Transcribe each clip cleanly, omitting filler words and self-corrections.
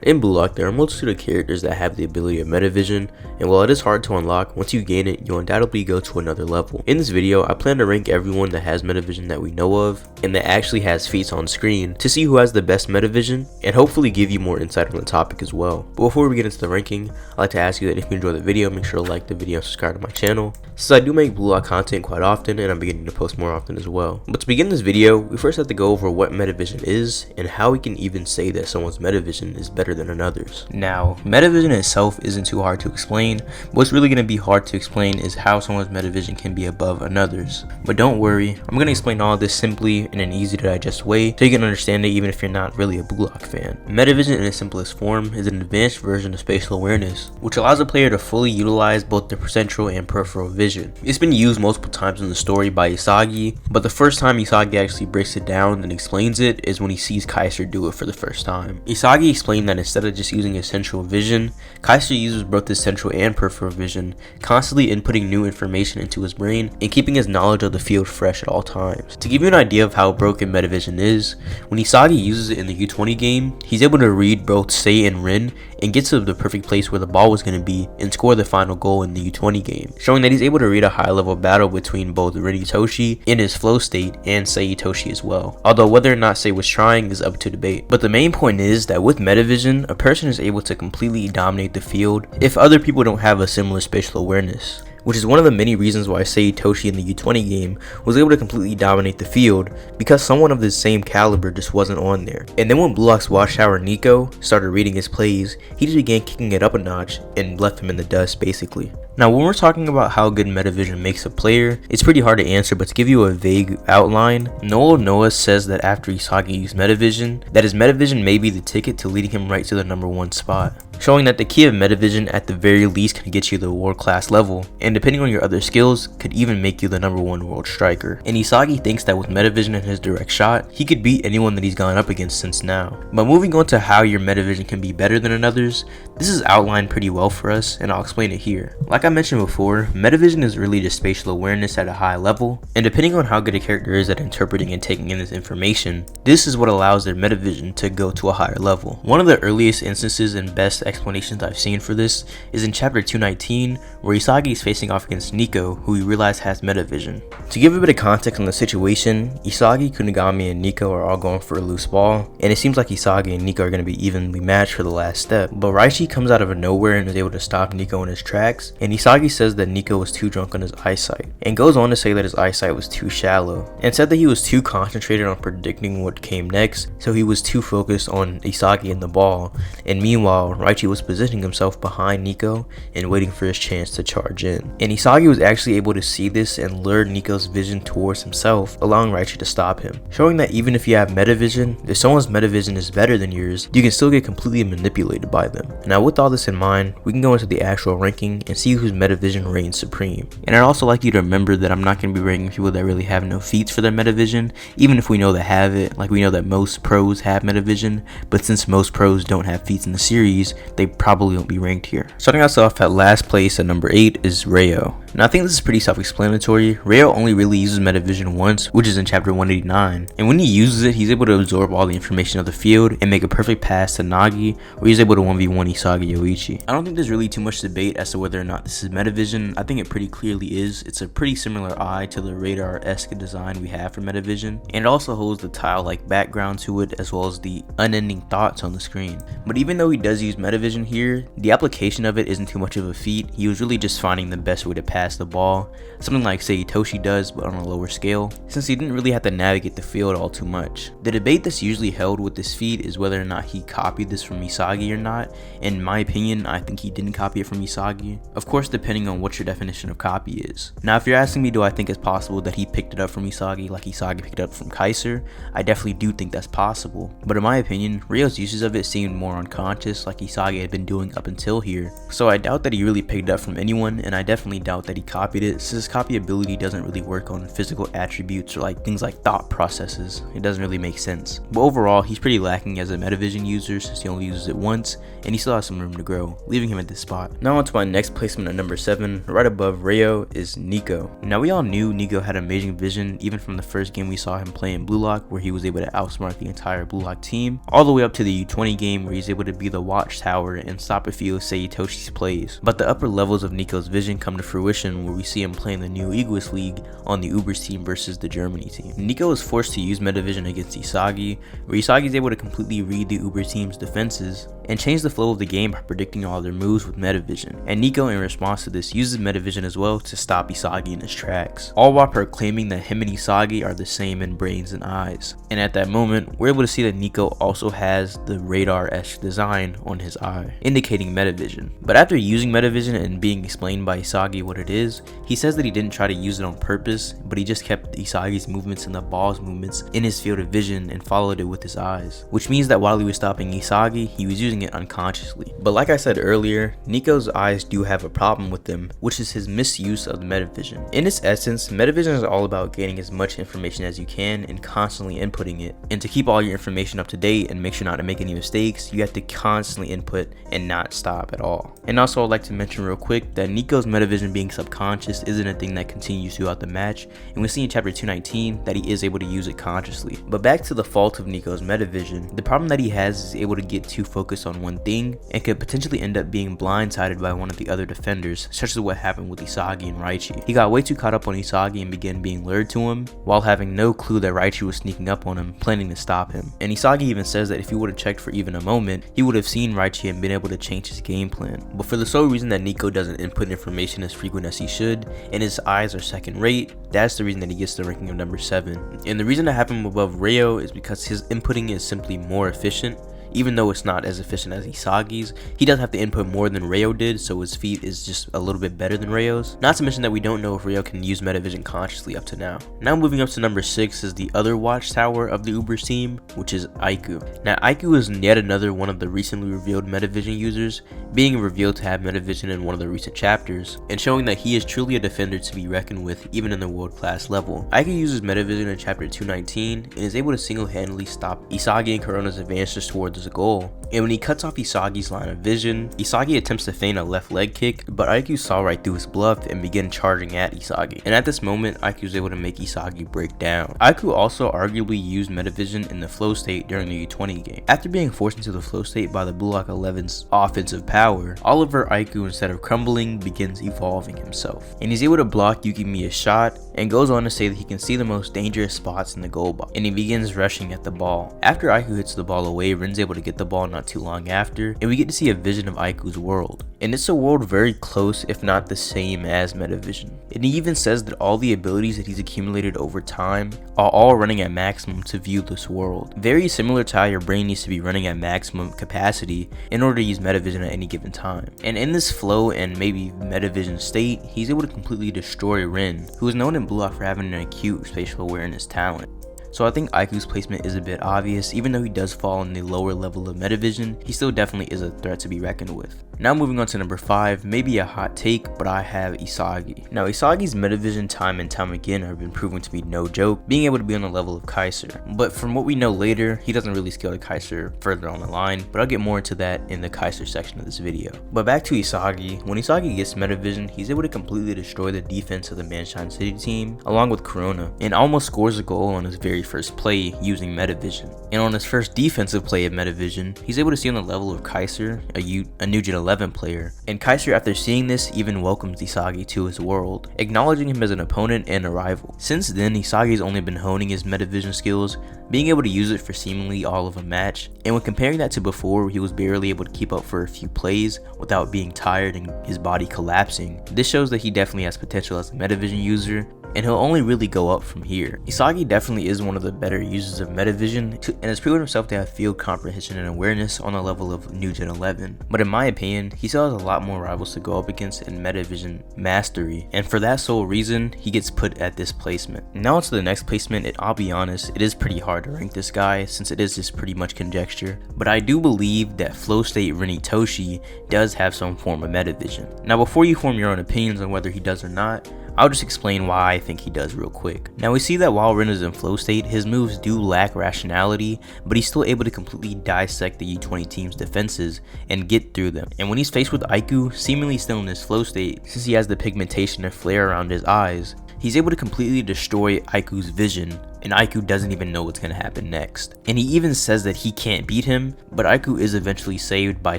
In Blue Lock, there are a multitude of characters that have the ability of MetaVision, and while it is hard to unlock, once you gain it, you'll undoubtedly go to another level. In this video, I plan to rank everyone that has MetaVision that we know of, and that actually has feats on screen, to see who has the best MetaVision, and hopefully give you more insight on the topic as well. But before we get into the ranking, I'd like to ask you that if you enjoy the video, make sure to like the video and subscribe to my channel, since I do make Blue Lock content quite often, and I'm beginning to post more often as well. But to begin this video, we first have to go over what MetaVision is, and how we can even say that someone's MetaVision is better than another's. Now, MetaVision itself isn't too hard to explain. What's really going to be hard to explain is how someone's MetaVision can be above another's. But don't worry, I'm going to explain all of this simply in an easy to digest way so you can understand it even if you're not really a Blue Lock fan. MetaVision in its simplest form is an advanced version of spatial awareness, which allows a player to fully utilize both their central and peripheral vision. It's been used multiple times in the story by Isagi, but the first time Isagi actually breaks it down and explains it is when he sees Kaiser do it for the first time. Isagi explained that instead of just using his central vision, Kaiser uses both his central and peripheral vision, constantly inputting new information into his brain and keeping his knowledge of the field fresh at all times. To give you an idea of how broken MetaVision is, when Isagi uses it in the U20 game, he's able to read both Sae and Rin and get to the perfect place where the ball was going to be and score the final goal in the U20 game, showing that he's able to read a high level battle between both Reo and Itoshi in his flow state and Sae Itoshi as well, although whether or not Sae was trying is up to debate. But the main point is that with MetaVision, a person is able to completely dominate the field if other people don't have a similar spatial awareness, which is one of the many reasons why Sae Itoshi in the U20 game was able to completely dominate the field, because someone of the same caliber just wasn't on there. And then when Blue Lock's watchtower Niko started reading his plays, he just began kicking it up a notch and left him in the dust basically. Now when we're talking about how good MetaVision makes a player, it's pretty hard to answer, but to give you a vague outline, Noah says that after Isagi used MetaVision, that his MetaVision may be the ticket to leading him right to the #1 spot, showing that the key of MetaVision at the very least can get you the world class level, and depending on your other skills, could even make you the #1 world striker. And Isagi thinks that with MetaVision and his direct shot, he could beat anyone that he's gone up against since now. But moving on to how your MetaVision can be better than another's, this is outlined pretty well for us, and I'll explain it here. Like I mentioned before, MetaVision is really just spatial awareness at a high level, and depending on how good a character is at interpreting and taking in this information, this is what allows their MetaVision to go to a higher level. One of the earliest instances and best explanations I've seen for this is in chapter 219, where Isagi is facing off against Niko, who we realize has MetaVision. To give a bit of context on the situation, Isagi, Kunigami, and Niko are all going for a loose ball, and it seems like Isagi and Niko are going to be evenly matched for the last step, but Raichi comes out of nowhere and is able to stop Niko in his tracks, and Isagi says that Niko was too drunk on his eyesight, and goes on to say that his eyesight was too shallow, and said that he was too concentrated on predicting what came next, so he was too focused on Isagi and the ball, and meanwhile Raichi was positioning himself behind Niko and waiting for his chance to charge in. And Isagi was actually able to see this and lure Niko's vision towards himself, allowing Raichi to stop him, showing that even if you have MetaVision, if someone's MetaVision is better than yours, you can still get completely manipulated by them. Now with all this in mind, we can go into the actual ranking and see whose MetaVision reigns supreme. And I'd also like you to remember that I'm not going to be ranking people that really have no feats for their MetaVision, even if we know they have it. Like we know that most pros have MetaVision, but since most pros don't have feats in the series, they probably won't be ranked here. Starting us off at last place at number 8 is Reo. Now I think this is pretty self-explanatory. Reo only really uses MetaVision once, which is in chapter 189, and when he uses it, he's able to absorb all the information of the field and make a perfect pass to Nagi, where he's able to 1v1 Isagi Yoichi. I don't think there's really too much debate as to whether or not this is MetaVision. I think it pretty clearly is. It's a pretty similar eye to the radar-esque design we have for MetaVision, and it also holds the tile-like background to it as well as the unending thoughts on the screen. But even though he does use MetaVision here, the application of it isn't too much of a feat. He was really just finding the best way to pass the ball, something like Sae Itoshi does but on a lower scale, since he didn't really have to navigate the field all too much. The debate that's usually held with this feat is whether or not he copied this from Isagi or not. In my opinion, I think he didn't copy it from Isagi, of course depending on what your definition of copy is. Now if you're asking me, do I think it's possible that he picked it up from Isagi like Isagi picked it up from Kaiser, I definitely do think that's possible, but in my opinion, Reo's uses of it seemed more unconscious like Isagi had been doing up until here, so I doubt that he really picked it up from anyone, and I definitely doubt that that he copied it, since his copy ability doesn't really work on physical attributes or like things like thought processes. It doesn't really make sense. But overall, he's pretty lacking as a MetaVision user since he only uses it once, and he still has some room to grow, leaving him at this spot. Now on to my next placement at number 7, right above Reo is Niko. Now we all knew Niko had amazing vision even from the first game we saw him play in Blue Lock, where he was able to outsmart the entire Blue Lock team, all the way up to the U20 game where he's able to be the watchtower and stop a few of Sae Itoshi's plays. But the upper levels of Niko's vision come to fruition where we see him playing the new Egoist League on the Ubers team versus the Germany team. Niko is forced to use MetaVision against Isagi, where Isagi is able to completely read the Uber team's defenses and change the flow of the game by predicting all their moves with MetaVision. And Niko, in response to this, uses MetaVision as well to stop Isagi in his tracks, all while proclaiming that him and Isagi are the same in brains and eyes. And at that moment, we're able to see that Niko also has the radar-esque design on his eye, indicating MetaVision. But after using MetaVision and being explained by Isagi what it is, he says that he didn't try to use it on purpose, but he just kept Isagi's movements and the ball's movements in his field of vision and followed it with his eyes, which means that while he was stopping Isagi, he was using it unconsciously. But like I said earlier, Niko's eyes do have a problem with them, which is his misuse of the MetaVision. In its essence, MetaVision is all about gaining as much information as you can and constantly inputting it. And to keep all your information up to date and make sure not to make any mistakes, you have to constantly input and not stop at all. And also I'd like to mention real quick that Niko's MetaVision being subconscious isn't a thing that continues throughout the match, and we see in chapter 219 that he is able to use it consciously. But back to the fault of Niko's MetaVision, the problem that he has is able to get too focused on one thing and could potentially end up being blindsided by one of the other defenders, such as what happened with Isagi and Raichi. He got way too caught up on Isagi and began being lured to him, while having no clue that Raichi was sneaking up on him, planning to stop him. And Isagi even says that if he would have checked for even a moment, he would have seen Raichi and been able to change his game plan. But for the sole reason that Niko doesn't input information as frequent as he should, and his eyes are second rate, that's the reason that he gets the ranking of number 7. And the reason I have him above Reo is because his inputting is simply more efficient. Even though it's not as efficient as Isagi's, he does have to input more than Reo did, so his feat is just a little bit better than Reo's. Not to mention that we don't know if Reo can use MetaVision consciously up to now. Now moving up to number 6 is the other watchtower of the Ubers team, which is Aiku. Now Aiku is yet another one of the recently revealed MetaVision users, being revealed to have MetaVision in one of the recent chapters, and showing that he is truly a defender to be reckoned with even in the world class level. Aiku uses MetaVision in chapter 219 and is able to single-handedly stop Isagi and Corona's advances towards a goal. And when he cuts off Isagi's line of vision, Isagi attempts to feign a left leg kick, but Aiku saw right through his bluff and began charging at Isagi. And at this moment, Aiku was able to make Isagi break down. Aiku also arguably used MetaVision in the flow state during the U20 game. After being forced into the flow state by the Blue Lock 11's offensive power, Oliver Aiku, instead of crumbling, begins evolving himself. And he's able to block Yukimiya's shot and goes on to say that he can see the most dangerous spots in the goal box, and he begins rushing at the ball. After Aiku hits the ball away, Ren's able to get the ball not too long after, and we get to see a vision of Aiku's world. And it's a world very close, if not the same as MetaVision. And he even says that all the abilities that he's accumulated over time are all running at maximum to view this world. Very similar to how your brain needs to be running at maximum capacity in order to use MetaVision at any given time. And in this flow and maybe MetaVision state, he's able to completely destroy Ren, who is known in Blue Lock for having an acute spatial awareness talent. So I think Aiku's placement is a bit obvious. Even though he does fall in the lower level of MetaVision, he still definitely is a threat to be reckoned with. Now moving on to number 5, maybe a hot take, but I have Isagi. Now Isagi's MetaVision time and time again have been proven to be no joke, being able to be on the level of Kaiser. But from what we know later, he doesn't really scale to Kaiser further on the line, but I'll get more into that in the Kaiser section of this video. But back to Isagi, when Isagi gets MetaVision, he's able to completely destroy the defense of the Manshine City team, along with Corona, and almost scores a goal on his very first play using MetaVision. And on his first defensive play of MetaVision, he's able to see on the level of Kaiser, a new Gen 11 player, and Kaiser, after seeing this, even welcomes Isagi to his world, acknowledging him as an opponent and a rival. Since then, Isagi's only been honing his MetaVision skills, being able to use it for seemingly all of a match, and when comparing that to before where he was barely able to keep up for a few plays without being tired and his body collapsing, this shows that he definitely has potential as a MetaVision user, and he'll only really go up from here. Isagi definitely is one of the better users of MetaVision and has proven himself to have field comprehension and awareness on the level of New Gen 11, but in my opinion, he still has a lot more rivals to go up against in MetaVision mastery, and for that sole reason, he gets put at this placement. Now onto the next placement, and I'll be honest, it is pretty hard to rank this guy since it is just pretty much conjecture, but I do believe that Flow State Reo and Niko does have some form of MetaVision. Now before you form your own opinions on whether he does or not, I'll just explain why I think he does real quick. Now we see that while Ren is in flow state, his moves do lack rationality, but he's still able to completely dissect the U20 team's defenses and get through them. And when he's faced with Aiku, seemingly still in his flow state, since he has the pigmentation and flare around his eyes, he's able to completely destroy Aiku's vision, and Aiku doesn't even know what's going to happen next. And he even says that he can't beat him, but Aiku is eventually saved by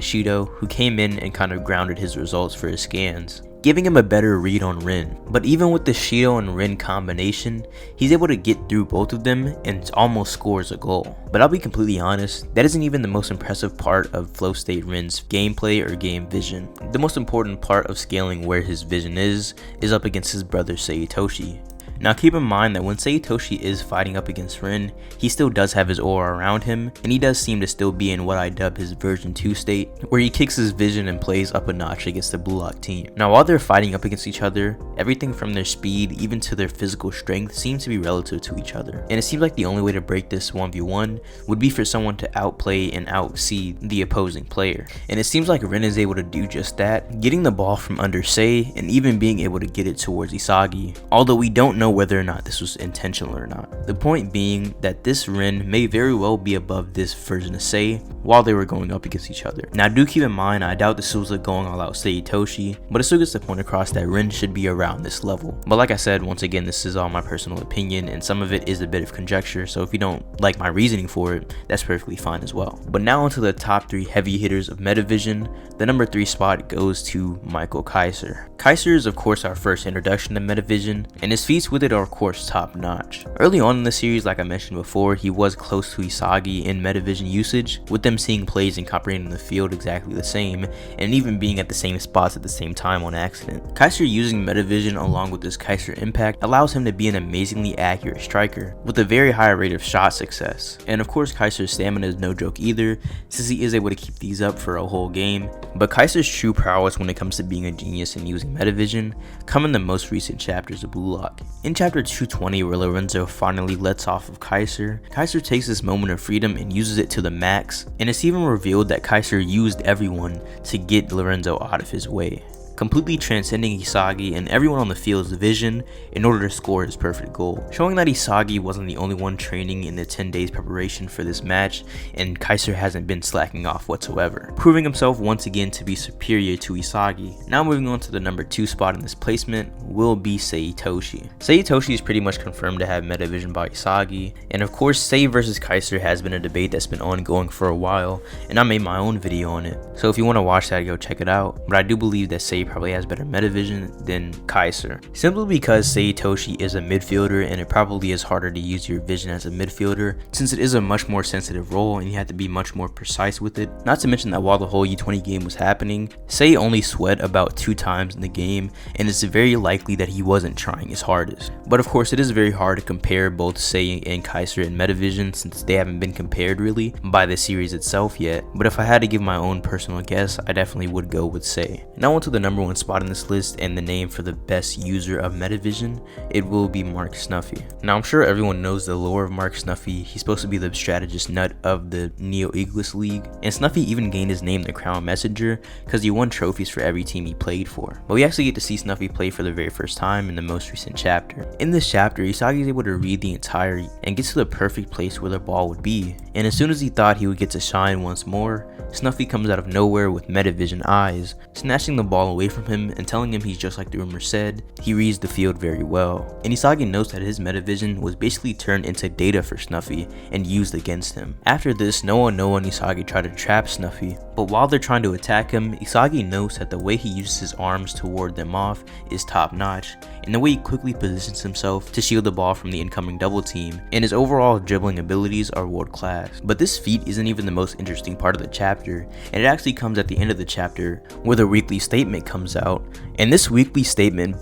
Shido, who came in and kind of grounded his results for his scans, giving him a better read on Ren. But even with the Shido and Ren combination, he's able to get through both of them and almost scores a goal. But I'll be completely honest, that isn't even the most impressive part of Flow State Ren's gameplay or game vision. The most important part of scaling where his vision is up against his brother Sae Itoshi. Now keep in mind that when Sae Itoshi is fighting up against Ren, he still does have his aura around him, and he does seem to still be in what I dub his version 2 state, where he kicks his vision and plays up a notch against the Blue Lock team. Now while they're fighting up against each other, everything from their speed even to their physical strength seems to be relative to each other, and it seems like the only way to break this 1v1 would be for someone to outplay and outsee the opposing player. And it seems like Ren is able to do just that, getting the ball from under Sae and even being able to get it towards Isagi, although we don't know whether or not this was intentional or not. The point being that this Ren may very well be above this version of Sae while they were going up against each other. Now do keep in mind, I doubt this was a going all out Sae Itoshi, but it still gets the point across that Ren should be around this level. But like I said, once again, this is all my personal opinion and some of it is a bit of conjecture, so if you don't like my reasoning for it, that's perfectly fine as well. But now onto the top 3 heavy hitters of MetaVision. The number 3 spot goes to Michael Kaiser. Kaiser is of course our first introduction to MetaVision, and his feats with it are of course top notch. Early on in the series, like I mentioned before, he was close to Isagi in MetaVision usage, with them seeing plays and comprehending the field exactly the same, and even being at the same spots at the same time on accident. Kaiser using MetaVision along with his Kaiser impact allows him to be an amazingly accurate striker, with a very high rate of shot success. And of course Kaiser's stamina is no joke either, since he is able to keep these up for a whole game. But Kaiser's true prowess when it comes to being a genius and using MetaVision come in the most recent chapters of Blue Lock. In chapter 220, where Lorenzo finally lets off of Kaiser, Kaiser takes this moment of freedom and uses it to the max, and it's even revealed that Kaiser used everyone to get Lorenzo out of his way, completely transcending Isagi and everyone on the field's vision in order to score his perfect goal, showing that Isagi wasn't the only one training in the 10 days preparation for this match, and Kaiser hasn't been slacking off whatsoever, proving himself once again to be superior to Isagi. Now moving on to the number 2 spot in this placement will be Sae Itoshi. Sae Itoshi is pretty much confirmed to have MetaVision by Isagi, and of course Sae versus Kaiser has been a debate that's been ongoing for a while, and I made my own video on it, so if you want to watch that, go check it out. But I do believe that Sae probably has better MetaVision than Kaiser, simply because Sae Itoshi is a midfielder and it probably is harder to use your vision as a midfielder, since it is a much more sensitive role and you have to be much more precise with it. Not to mention that while the whole U20 game was happening, Sae only sweat about 2 times in the game, and it's very likely that he wasn't trying his hardest. But of course it is very hard to compare both Sae and Kaiser in MetaVision, since they haven't been compared really by the series itself yet. But if I had to give my own personal guess, I definitely would go with Sae. Now on to the number 1 spot in this list, and the name for the best user of MetaVision, it will be Marc Snuffy. Now I'm sure everyone knows the lore of Marc Snuffy. He's supposed to be the strategist nut of the Neo Eagles League, and Snuffy even gained his name the Crown Messenger because he won trophies for every team he played for. But we actually get to see Snuffy play for the very first time in the most recent chapter. In this chapter, Isagi is able to read the entire and gets to the perfect place where the ball would be, and as soon as he thought he would get to shine once more, Snuffy comes out of nowhere with MetaVision eyes, snatching the ball away from him and telling him he's just like the rumor said, he reads the field very well. And Isagi knows that his MetaVision was basically turned into data for Snuffy and used against him. After this, Noah and Isagi try to trap Snuffy, But while they're trying to attack him, Isagi notes that the way he uses his arms to ward them off is top notch, and the way he quickly positions himself to shield the ball from the incoming double team, and his overall dribbling abilities are world class. But this feat isn't even the most interesting part of the chapter, and it actually comes at the end of the chapter where the weekly statement comes out, and this weekly statement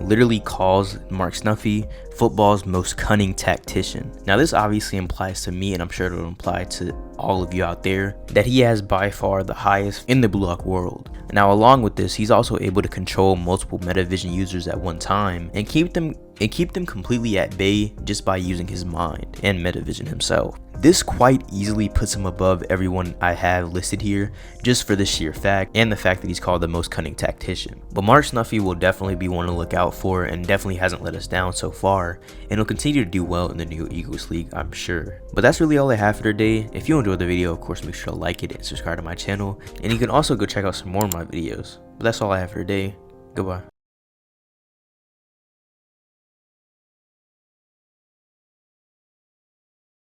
literally calls Marc Snuffy football's most cunning tactician. Now this obviously implies to me, and I'm sure it'll imply to all of you out there, that he has by far the highest in the Blue Lock world. Now along with this, he's also able to control multiple MetaVision users at one time and keep them completely at bay just by using his mind and MetaVision himself. This quite easily puts him above everyone I have listed here, just for the sheer fact and the fact that he's called the most cunning tactician. But Marc Snuffy will definitely be one to look out for, and definitely hasn't let us down so far, and he'll continue to do well in the new Eagles League, I'm sure. But that's really all I have for today. If you enjoyed the video, of course make sure to like it and subscribe to my channel, and you can also go check out some more of my videos. But that's all I have for today. Goodbye.